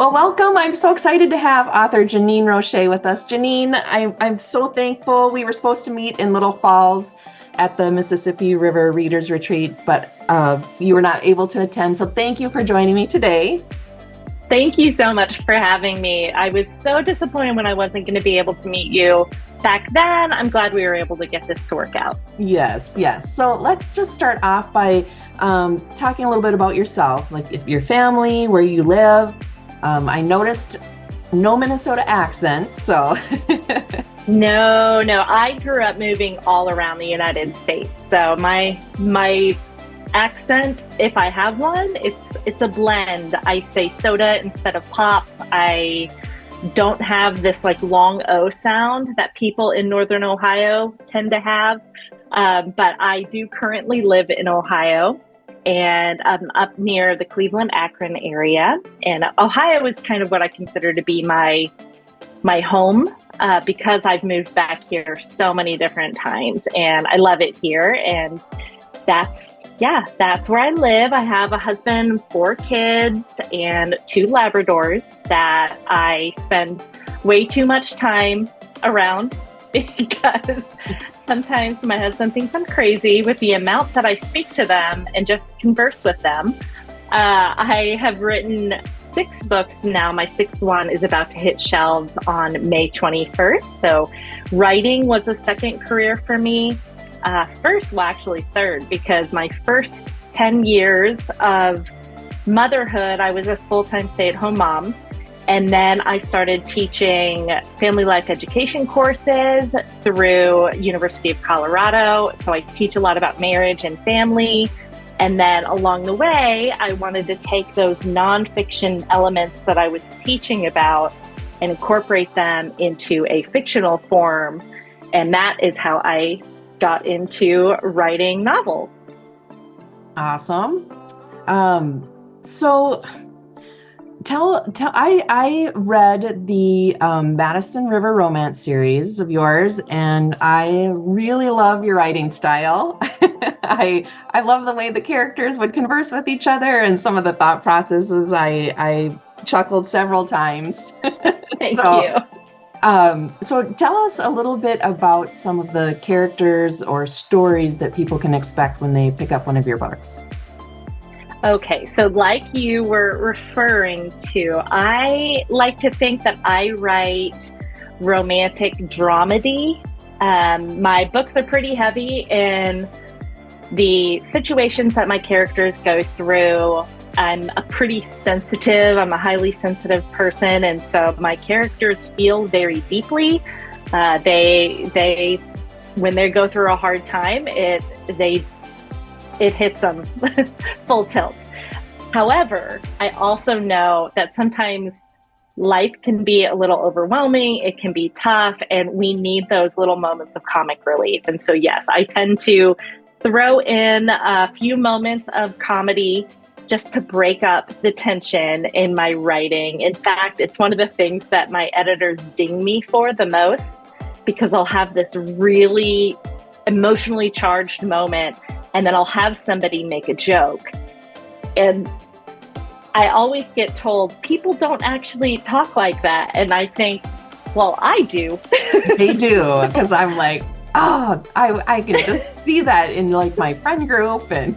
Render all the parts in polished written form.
Well, welcome. I'm so excited to have author Janine Rosche with us. Janine, I'm so thankful. We were supposed to meet in Little Falls at the Mississippi River Readers Retreat, but you were not able to attend. So thank you for joining me today. Thank you so much for having me. I was so disappointed when I wasn't going to be able to meet you back then. I'm glad we were able to get this to work out. Yes, yes. So let's just start off by talking a little bit about yourself, like if your family, where you live. I noticed no Minnesota accent, so. No, I grew up moving all around the United States. So my accent, if I have one, it's a blend. I say soda instead of pop. I don't have this like long O sound that people in Northern Ohio tend to have. But I do currently live in Ohio, and I'm up near the Cleveland-Akron area. And Ohio is kind of what I consider to be my home, because I've moved back here so many different times, and I love it here. And that's where I live. I have a husband, 4 kids, and 2 Labradors that I spend way too much time around because sometimes my husband thinks I'm crazy with the amount that I speak to them and just converse with them. I have written 6 books now. My 6th one is about to hit shelves on May 21st. So writing was a second career for me. Actually third, because my first 10 years of motherhood, I was a full-time stay-at-home mom. And then I started teaching family life education courses through University of Colorado. So I teach a lot about marriage and family. And then along the way, I wanted to take those nonfiction elements that I was teaching about and incorporate them into a fictional form. And that is how I got into writing novels. Awesome. So I read the Madison River romance series of yours, and I really love your writing style. I love the way the characters would converse with each other and some of the thought processes. I chuckled several times. Thank you. So tell us a little bit about some of the characters or stories that people can expect when they pick up one of your books. Okay, so like you were referring to, I like to think that I write romantic dramedy. My books are pretty heavy in the situations that my characters go through. I'm a highly sensitive person, and so my characters feel very deeply. They when they go through a hard time, it hits them full tilt. However, I also know that sometimes life can be a little overwhelming. It can be tough, and we need those little moments of comic relief. And so, yes, I tend to throw in a few moments of comedy just to break up the tension in my writing. In fact, it's one of the things that my editors ding me for the most, because I'll have this really emotionally charged moment, and then I'll have somebody make a joke. And I always get told, people don't actually talk like that. And I think, well, I do. They do, because I'm like, oh, I can just see that in like my friend group. And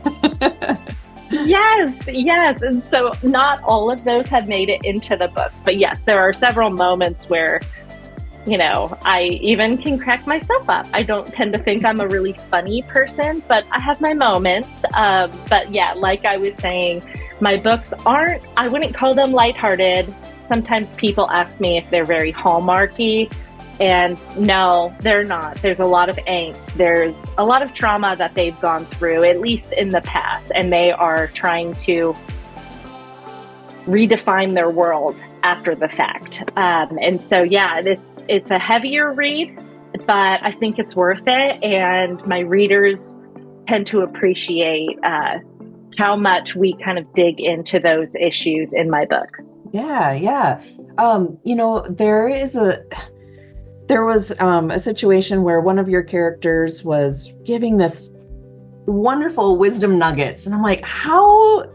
Yes. And so not all of those have made it into the books. But yes, there are several moments where, I even can crack myself up. I don't tend to think I'm a really funny person, but I have my moments. But yeah, like I was saying, my books I wouldn't call them lighthearted. Sometimes people ask me if they're very Hallmarky, and no, they're not. There's a lot of angst. There's a lot of trauma that they've gone through, at least in the past, and they are trying to redefine their world after the fact. And so, yeah, it's a heavier read, but I think it's worth it. And my readers tend to appreciate how much we kind of dig into those issues in my books. yeah. There was a situation where one of your characters was giving this wonderful wisdom nuggets. And I'm like, how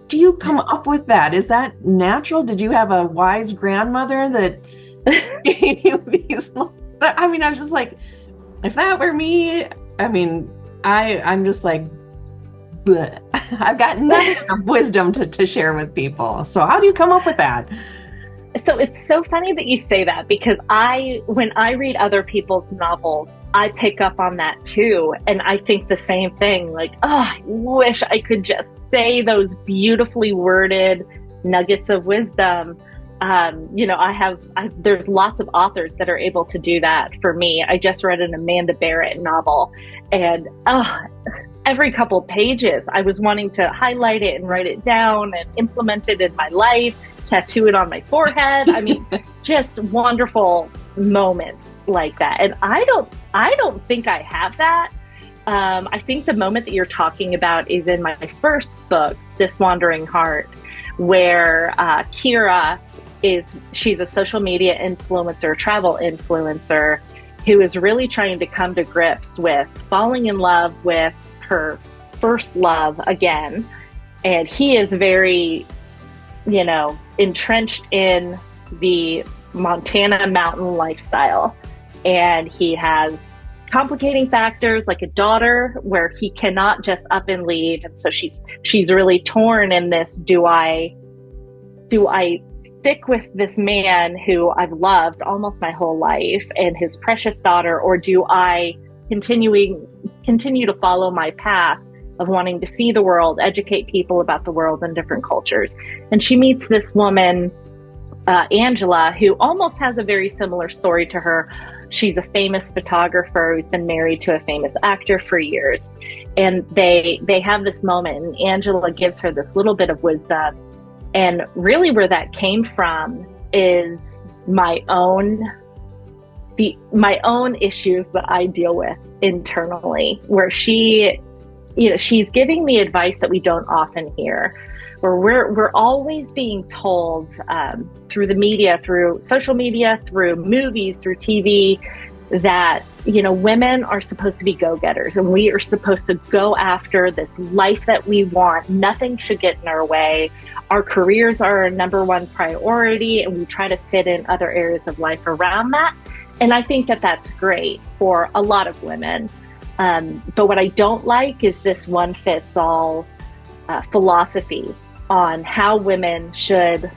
do you come up with that? Is that natural? Did you have a wise grandmother that gave you these? I mean, I was just like, if that were me, I mean, I'm just like, bleh. I've got nothing of wisdom to share with people. So how do you come up with that? So it's so funny that you say that, because when I read other people's novels, I pick up on that too. And I think the same thing, like, oh, I wish I could just say those beautifully worded nuggets of wisdom. There's lots of authors that are able to do that for me. I just read an Amanda Barrett novel, and every couple pages, I was wanting to highlight it and write it down and implement it in my life, tattoo it on my forehead. I mean, just wonderful moments like that. And I don't think I have that. I think the moment that you're talking about is in my first book, This Wandering Heart, where Kira she's a social media influencer, travel influencer, who is really trying to come to grips with falling in love with her first love again. And he is very, entrenched in the Montana mountain lifestyle. And he has complicating factors like a daughter where he cannot just up and leave. And so she's really torn in this, do I stick with this man who I've loved almost my whole life and his precious daughter, or do I continue to follow my path of wanting to see the world, educate people about the world and different cultures? And she meets this woman, Angela, who almost has a very similar story to her. She's a famous photographer who's been married to a famous actor for years. And they have this moment, and Angela gives her this little bit of wisdom. And really where that came from is my own issues that I deal with internally, where she's giving me advice that we don't often hear, where we're always being told through the media, through social media, through movies, through TV, that women are supposed to be go-getters and we are supposed to go after this life that we want. Nothing should get in our way. Our careers are our number one priority, and we try to fit in other areas of life around that. And I think that that's great for a lot of women. But what I don't like is this one-fits-all philosophy on how women should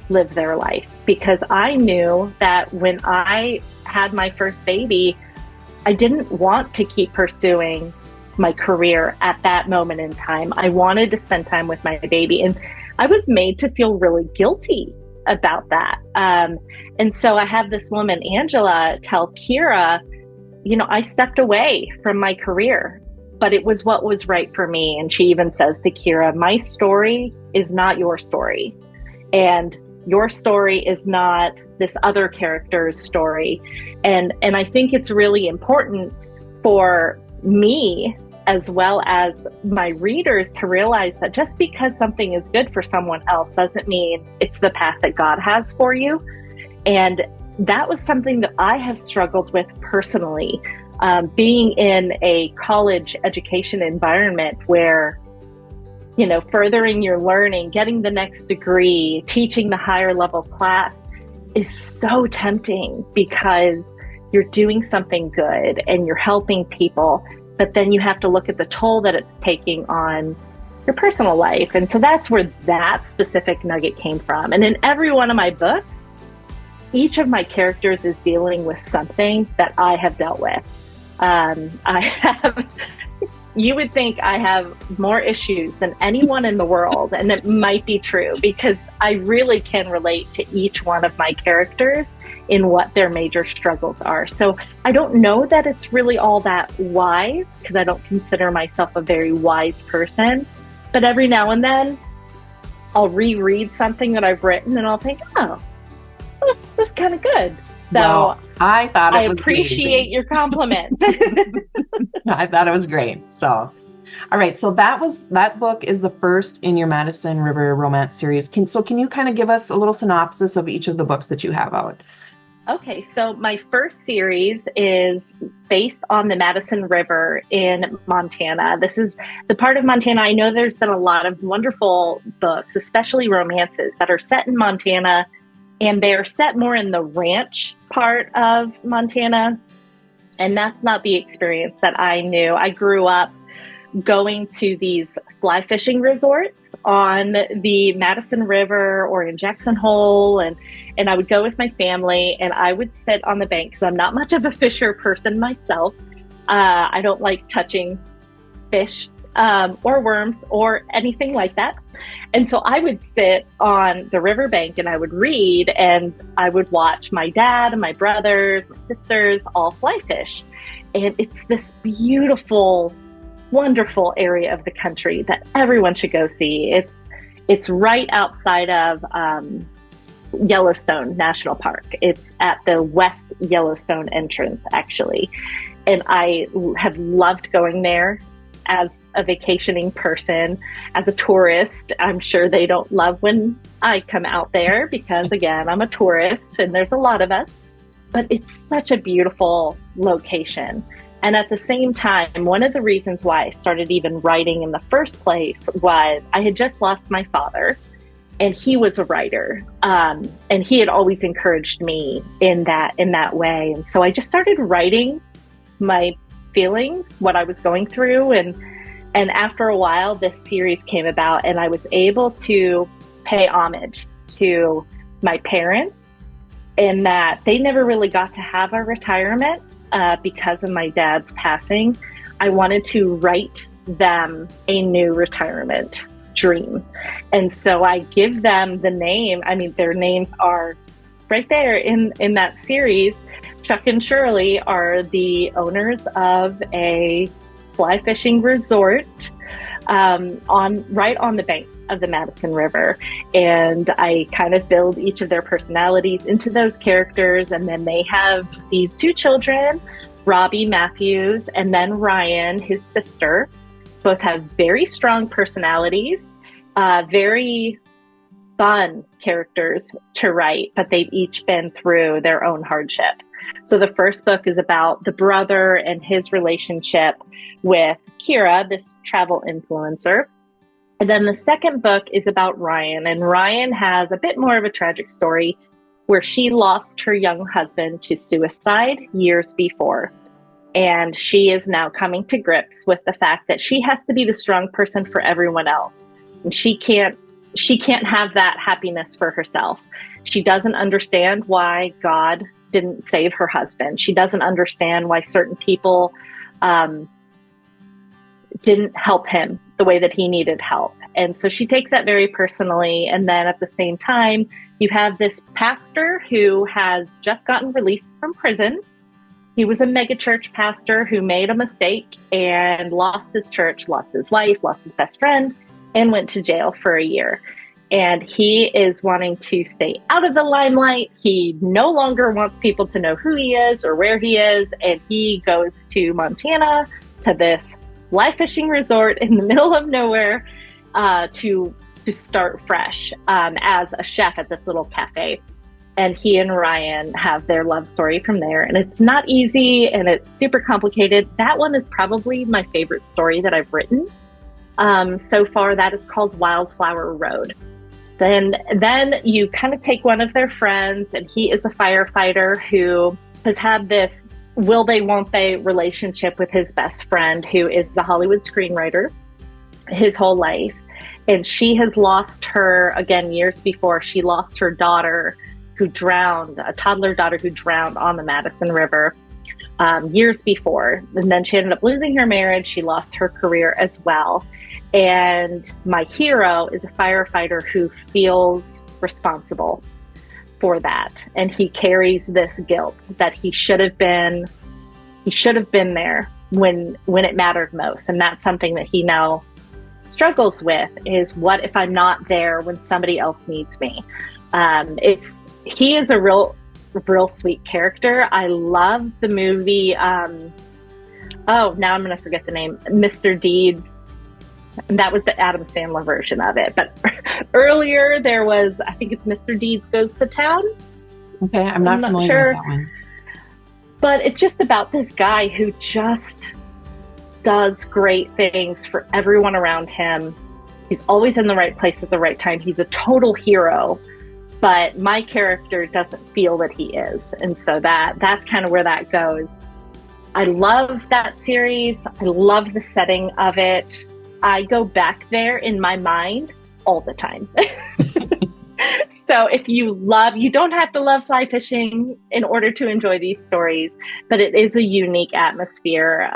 live their life. Because I knew that when I had my first baby, I didn't want to keep pursuing my career at that moment in time. I wanted to spend time with my baby. And I was made to feel really guilty about that. And so I had this woman, Angela, tell Kira, I stepped away from my career, but it was what was right for me. And she even says to Kira, my story is not your story. And your story is not this other character's story. And I think it's really important for me, as well as my readers, to realize that just because something is good for someone else doesn't mean it's the path that God has for you. And that was something that I have struggled with personally, being in a college education environment where, furthering your learning, getting the next degree, teaching the higher level class is so tempting because you're doing something good and you're helping people. But then you have to look at the toll that it's taking on your personal life. And so that's where that specific nugget came from. And in every one of my books, each of my characters is dealing with something that I have dealt with. You would think I have more issues than anyone in the world. And it might be true because I really can relate to each one of my characters in what their major struggles are. So I don't know that it's really all that wise, because I don't consider myself a very wise person. But every now and then I'll reread something that I've written and I'll think, oh, that's kind of good. So well, I thought it was appreciate amazing. your compliment. I thought it was great. So, all right. So that book is the first in your Madison River romance series. Can you kind of give us a little synopsis of each of the books that you have out? Okay, so my first series is based on the Madison River in Montana. This is the part of Montana. I know there's been a lot of wonderful books, especially romances, that are set in Montana, and they're set more in the ranch part of Montana. And that's not the experience that I knew. I grew up going to these fly fishing resorts on the Madison River or in Jackson Hole, and I would go with my family, and I would sit on the bank because I'm not much of a fisher person myself. I don't like touching fish or worms or anything like that. And so I would sit on the riverbank and I would read, and I would watch my dad and my brothers, my sisters all fly fish. And it's this beautiful, wonderful area of the country that everyone should go see. It's right outside of Yellowstone National Park. It's at the West Yellowstone entrance, actually. And I have loved going there as a vacationing person. As a tourist, I'm sure they don't love when I come out there because, again, I'm a tourist and there's a lot of us. But it's such a beautiful location. And at the same time, one of the reasons why I started even writing in the first place was I had just lost my father, and he was a writer. And he had always encouraged me in that way. And so I just started writing my feelings, what I was going through. And after a while, this series came about, and I was able to pay homage to my parents in that they never really got to have a retirement because of my dad's passing. I wanted to write them a new retirement dream. And so I give them the name. I mean, their names are right there in that series. Chuck and Shirley are the owners of a fly fishing resort right on the banks of the Madison River. And I kind of build each of their personalities into those characters. And then they have these two children, Robbie Matthews, and then Ryan, his sister. Both have very strong personalities, very fun characters to write, but they've each been through their own hardships. So the first book is about the brother and his relationship with Kira, this travel influencer. And then the second book is about Ryan. And Ryan has a bit more of a tragic story where she lost her young husband to suicide years before. And she is now coming to grips with the fact that she has to be the strong person for everyone else. And she can't have that happiness for herself. She doesn't understand why God didn't save her husband. She doesn't understand why certain people didn't help him the way that he needed help. And so she takes that very personally. And then at the same time, you have this pastor who has just gotten released from prison. He was a megachurch pastor who made a mistake and lost his church, lost his wife, lost his best friend, and went to jail for a year. And he is wanting to stay out of the limelight. He no longer wants people to know who he is or where he is. And he goes to Montana, to this fly fishing resort in the middle of nowhere, to start fresh as a chef at this little cafe. And he and Ryan have their love story from there. And it's not easy and it's super complicated. That one is probably my favorite story that I've written so far. That is called Wildflower Road. Then you kind of take one of their friends, and he is a firefighter who has had this will they, won't they relationship with his best friend, who is a Hollywood screenwriter his whole life. And she has lost her, again, years before, she lost her daughter who drowned, a toddler daughter who drowned on the Madison River years before. And then she ended up losing her marriage. She lost her career as well. And my hero is a firefighter who feels responsible for that. And he carries this guilt that he should have been there when it mattered most. And that's something that he now struggles with, is what if I'm not there when somebody else needs me? He is a real sweet character. I love the movie. Now I'm going to forget the name. Mr. Deeds. And that was the Adam Sandler version of it. But earlier there was, I think it's Mr. Deeds Goes to Town. Okay, I'm I'm not not familiar with sure, that one. but it's just about this guy who just does great things for everyone around him. He's always in the right place at the right time. He's a total hero, but my character doesn't feel that he is. And so that's kind of where that goes. I love that series. I love the setting of it. I go back there in my mind all the time. So if you don't have to love fly fishing in order to enjoy these stories, but it is a unique atmosphere,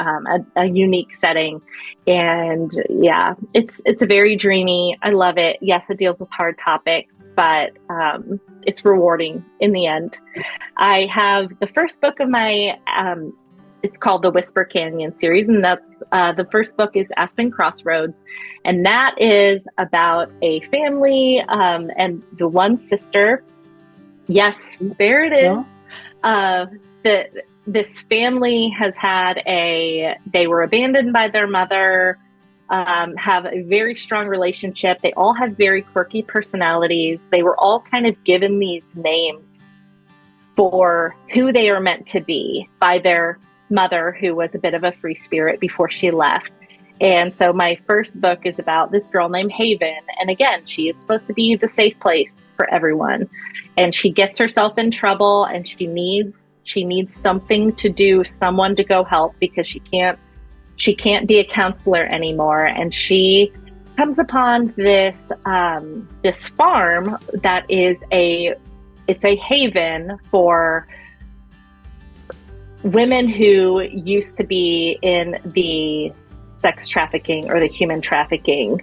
a unique setting. And yeah, it's a very dreamy. I love it. Yes, it deals with hard topics, but it's rewarding in the end. I have the first book of my it's called the Whisper Canyon series, and that's the first book is Aspen Crossroads, and that is about a family and the one sister. Yes, there it is. This family has they were abandoned by their mother, have a very strong relationship. They all have very quirky personalities. They were all kind of given these names for who they are meant to be by their mother, who was a bit of a free spirit before she left. And so my first book is about this girl named Haven. And again, she is supposed to be the safe place for everyone. And she gets herself in trouble, and she needs something to do, someone to go help, because she can't be a counselor anymore. And she comes upon this farm that is it's a haven for women who used to be in the sex trafficking or the human trafficking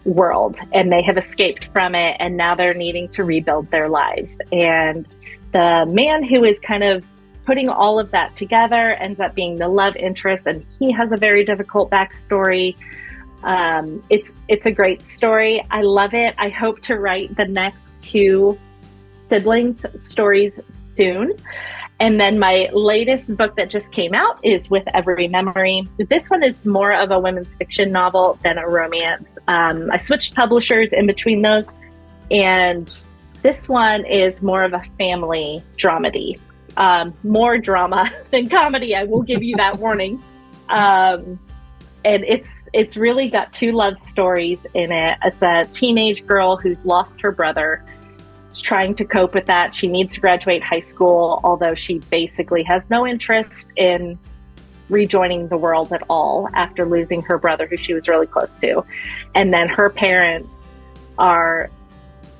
world, and they have escaped from it, and now they're needing to rebuild their lives. And the man who is kind of putting all of that together ends up being the love interest, and he has a very difficult backstory. It's a great story. I love it. I hope to write the next 2 siblings stories soon. And then my latest book that just came out is With Every Memory. This one is more of a women's fiction novel than a romance. I switched publishers in between those, and this one is more of a family dramedy. More drama than comedy, I will give you that warning. And it's really got 2 love stories in it. It's a teenage girl who's lost her brother. Is trying to cope with that. She needs to graduate high school, although she basically has no interest in rejoining the world at all after losing her brother, who she was really close to. And then her parents are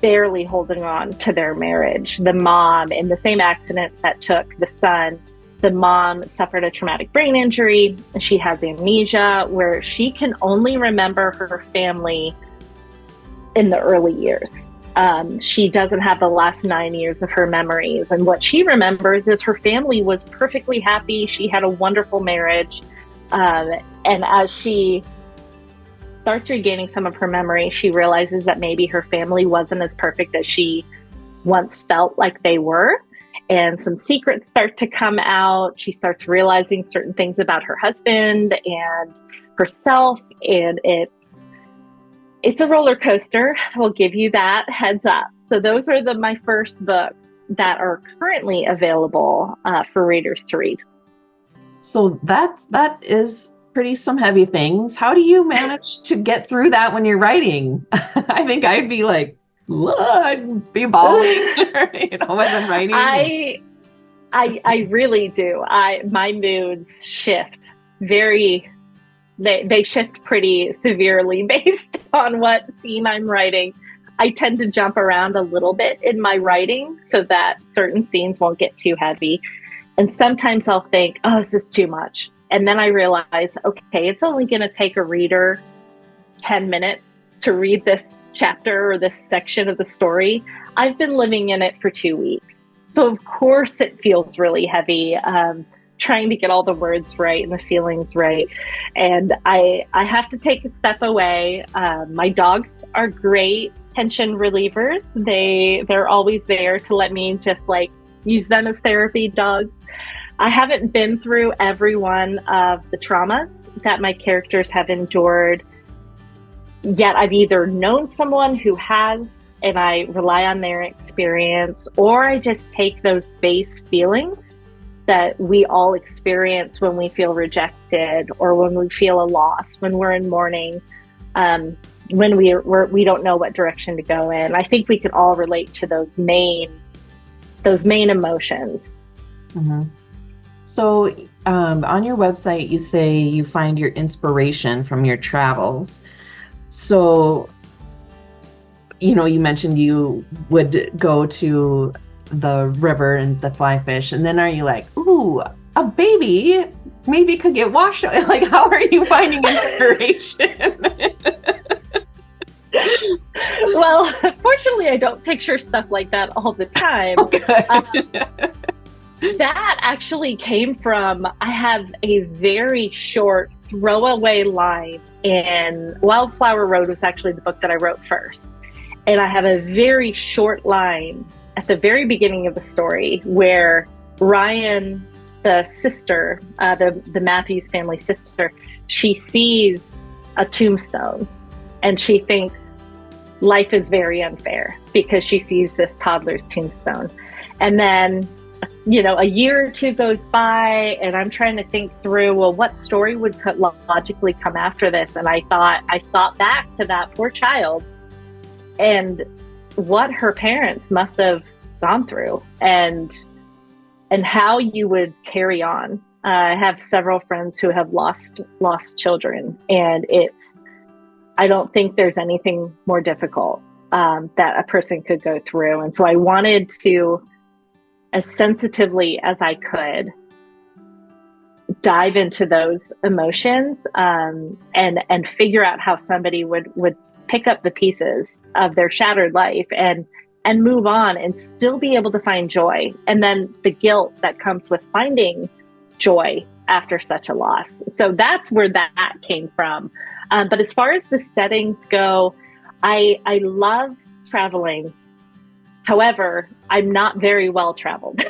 barely holding on to their marriage. The mom, in the same accident that took the son, the mom suffered a traumatic brain injury. She has amnesia, where she can only remember her family in the early years. She doesn't have the last 9 years of her memories. And what she remembers is her family was perfectly happy. She had a wonderful marriage. And as she starts regaining some of her memory, she realizes that maybe her family wasn't as perfect as she once felt like they were. And some secrets start to come out. She starts realizing certain things about her husband and herself. And it's a roller coaster. I will give you that heads up. So those are my first books that are currently available for readers to read. So that is pretty some heavy things. How do you manage to get through that when you're writing? I think I'd be like, I'd be bawling, as I'm writing. I really do. My moods shift very. They shift pretty severely based on what scene I'm writing. I tend to jump around a little bit in my writing so that certain scenes won't get too heavy. And sometimes I'll think, oh, this is too much. And then I realize, okay, it's only going to take a reader 10 minutes to read this chapter or this section of the story. I've been living in it for 2 weeks. So of course it feels really heavy. Trying to get all the words right and the feelings right. And I have to take a step away. My dogs are great tension relievers. They're always there to let me just use them as therapy dogs. I haven't been through every one of the traumas that my characters have endured, yet I've either known someone who has and I rely on their experience, or I just take those base feelings that we all experience when we feel rejected or when we feel a loss, when we're in mourning, when we don't know what direction to go in. I think we can all relate to those main emotions. Hmm. So, on your website, you say you find your inspiration from your travels. So, you mentioned you would go to the river and the fly fish, and then are you like, ooh, a baby maybe could get washed away? Like, how are you finding inspiration? Well, fortunately, I don't picture stuff like that all the time. Oh, good. That actually came from, I have a very short throwaway line in Wildflower Road was actually the book that I wrote first. And I have a very short line at the very beginning of the story where Ryan, the sister, the Matthews family sister, she sees a tombstone and she thinks life is very unfair because she sees this toddler's tombstone. And then, a year or two goes by and I'm trying to think through, well, what story would logically come after this? And I thought back to that poor child and what her parents must have gone through and how you would carry on. I have several friends who have lost children, and I don't think there's anything more difficult that a person could go through. And so I wanted to, as sensitively as I could, dive into those emotions and figure out how somebody would pick up the pieces of their shattered life and move on and still be able to find joy. And then the guilt that comes with finding joy after such a loss. So that's where that came from. But as far as the settings go, I love traveling. However, I'm not very well traveled.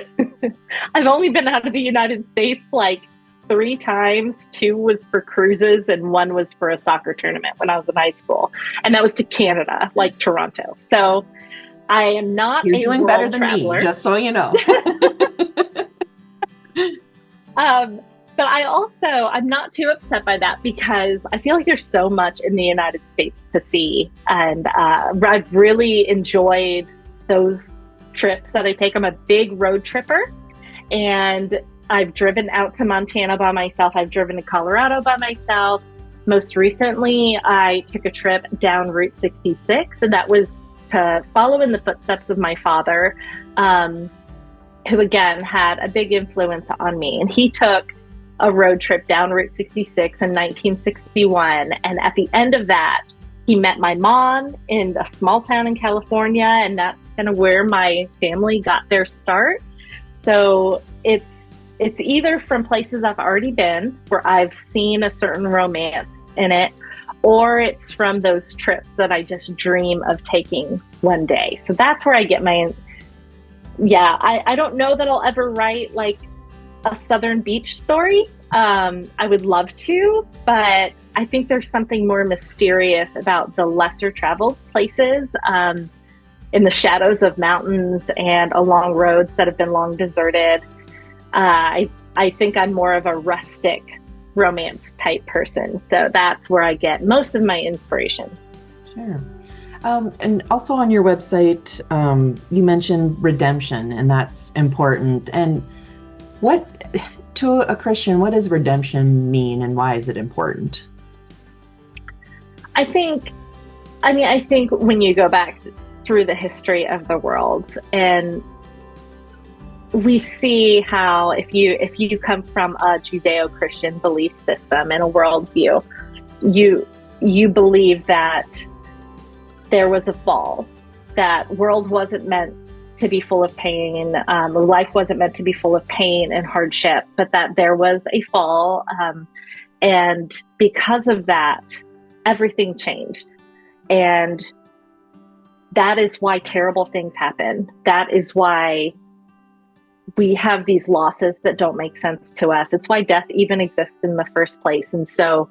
I've only been out of the United States like 3 times. 2 was for cruises and 1 was for a soccer tournament when I was in high school. And that was to Canada, like Toronto. So I am not You're a doing world better than traveler. me, just so you know. But I'm not too upset by that because I feel like there's so much in the United States to see. And I've really enjoyed those trips that I take. I'm a big road tripper, and I've driven out to Montana by myself. I've driven to Colorado by myself. Most recently, I took a trip down Route 66, and that was to follow in the footsteps of my father, who again had a big influence on me. And he took a road trip down Route 66 in 1961. And at the end of that, he met my mom in a small town in California, and that's kind of where my family got their start. So it's either from places I've already been where I've seen a certain romance in it, or it's from those trips that I just dream of taking one day. So that's where I get I don't know that I'll ever write like a Southern beach story. I would love to, but I think there's something more mysterious about the lesser traveled places, in the shadows of mountains and along roads that have been long deserted. I think I'm more of a rustic romance type person. So that's where I get most of my inspiration. Sure. And also on your website, you mentioned redemption, and that's important. And to a Christian, what does redemption mean, and why is it important? I think when you go back through the history of the world, and we see how if you come from a Judeo-Christian belief system and a worldview, you believe that there was a fall, that world wasn't meant to be full of pain, life wasn't meant to be full of pain and hardship, but that there was a fall, and because of that, everything changed. And that is why terrible things happen. That is why we have these losses that don't make sense to us. It's why death even exists in the first place. And so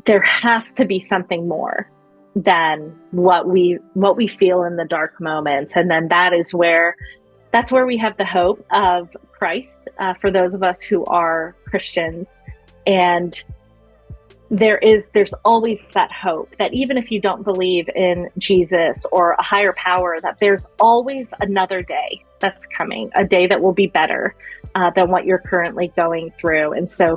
there has to be something more than what we feel in the dark moments. And then that's where we have the hope of Christ, for those of us who are Christians. And there's always that hope that even if you don't believe in Jesus or a higher power, that there's always another day that's coming, a day that will be better than what you're currently going through. And so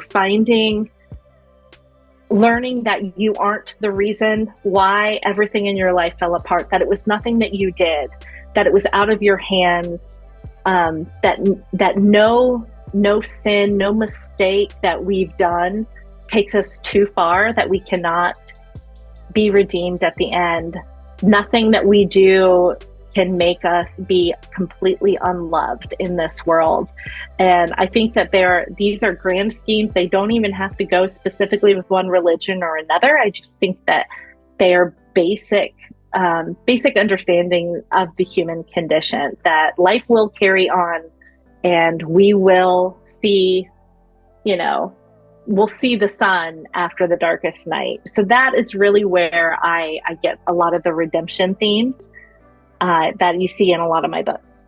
learning that you aren't the reason why everything in your life fell apart, that it was nothing that you did, that it was out of your hands, that no sin, no mistake that we've done takes us too far, that we cannot be redeemed at the end. Nothing that we do can make us be completely unloved in this world. And I think that these are grand schemes. They don't even have to go specifically with one religion or another. I just think that they are basic understanding of the human condition, that life will carry on and we will see, we'll see the sun after the darkest night. So that is really where I get a lot of the redemption themes that you see in a lot of my books.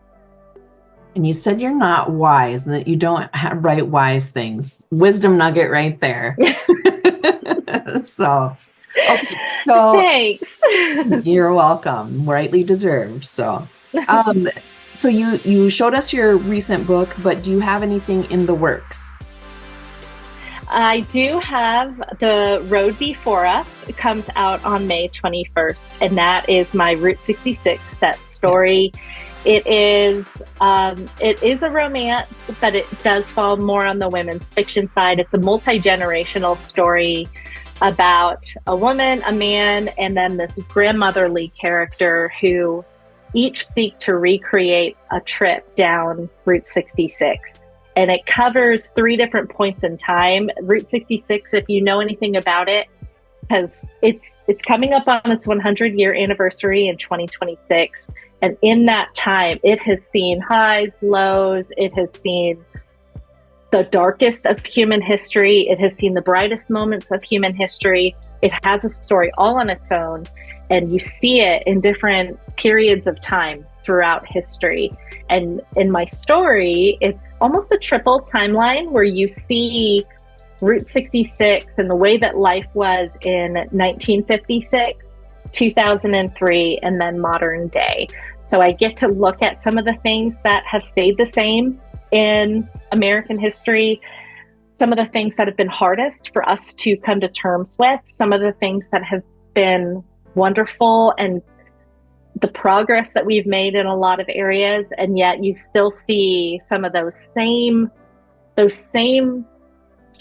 And you said you're not wise and that you don't write wise things. Wisdom nugget right there. So thanks. You're welcome. Rightly deserved. So you showed us your recent book, but do you have anything in the works? I do have The Road Before Us. It comes out on May 21st, and that is my Route 66 set story. Yes. It is a romance, but it does fall more on the women's fiction side. It's a multi-generational story about a woman, a man, and then this grandmotherly character who each seek to recreate a trip down Route 66. And it covers 3 different points in time. Route 66, if you know anything about it, because it's coming up on its 100-year anniversary in 2026. And in that time, it has seen highs, lows. It has seen the darkest of human history. It has seen the brightest moments of human history. It has a story all on its own. And you see it in different periods of time throughout history. And in my story, it's almost a triple timeline where you see Route 66 and the way that life was in 1956, 2003, and then modern day. So I get to look at some of the things that have stayed the same in American history, some of the things that have been hardest for us to come to terms with, some of the things that have been wonderful, and the progress that we've made in a lot of areas. And yet you still see some of those same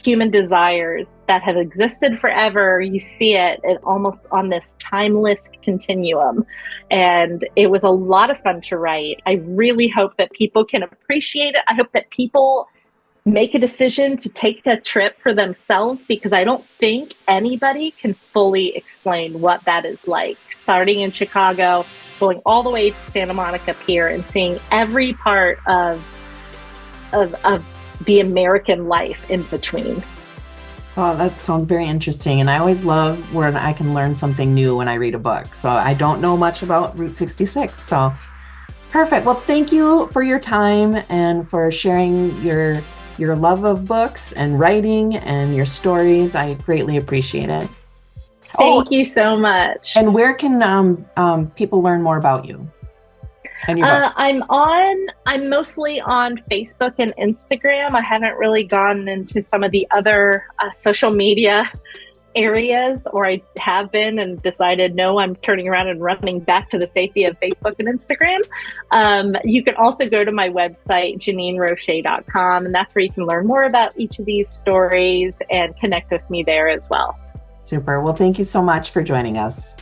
human desires that have existed forever. You see it almost on this timeless continuum. And it was a lot of fun to write. I really hope that people can appreciate it. I hope that people make a decision to take a trip for themselves, because I don't think anybody can fully explain what that is like. Starting in Chicago, going all the way to Santa Monica Pier, and seeing every part of the American life in between. Oh, that sounds very interesting. And I always love when I can learn something new when I read a book. So I don't know much about Route 66. So perfect. Well, thank you for your time and for sharing your love of books and writing and your stories. I greatly appreciate it. Thank you so much. And where can people learn more about you? And your book? I'm mostly on Facebook and Instagram. I haven't really gone into some of the other social media areas, or I have been and decided, no, I'm turning around and running back to the safety of Facebook and Instagram. You can also go to my website, JanineRosche.com, and that's where you can learn more about each of these stories and connect with me there as well. Super. Well, thank you so much for joining us.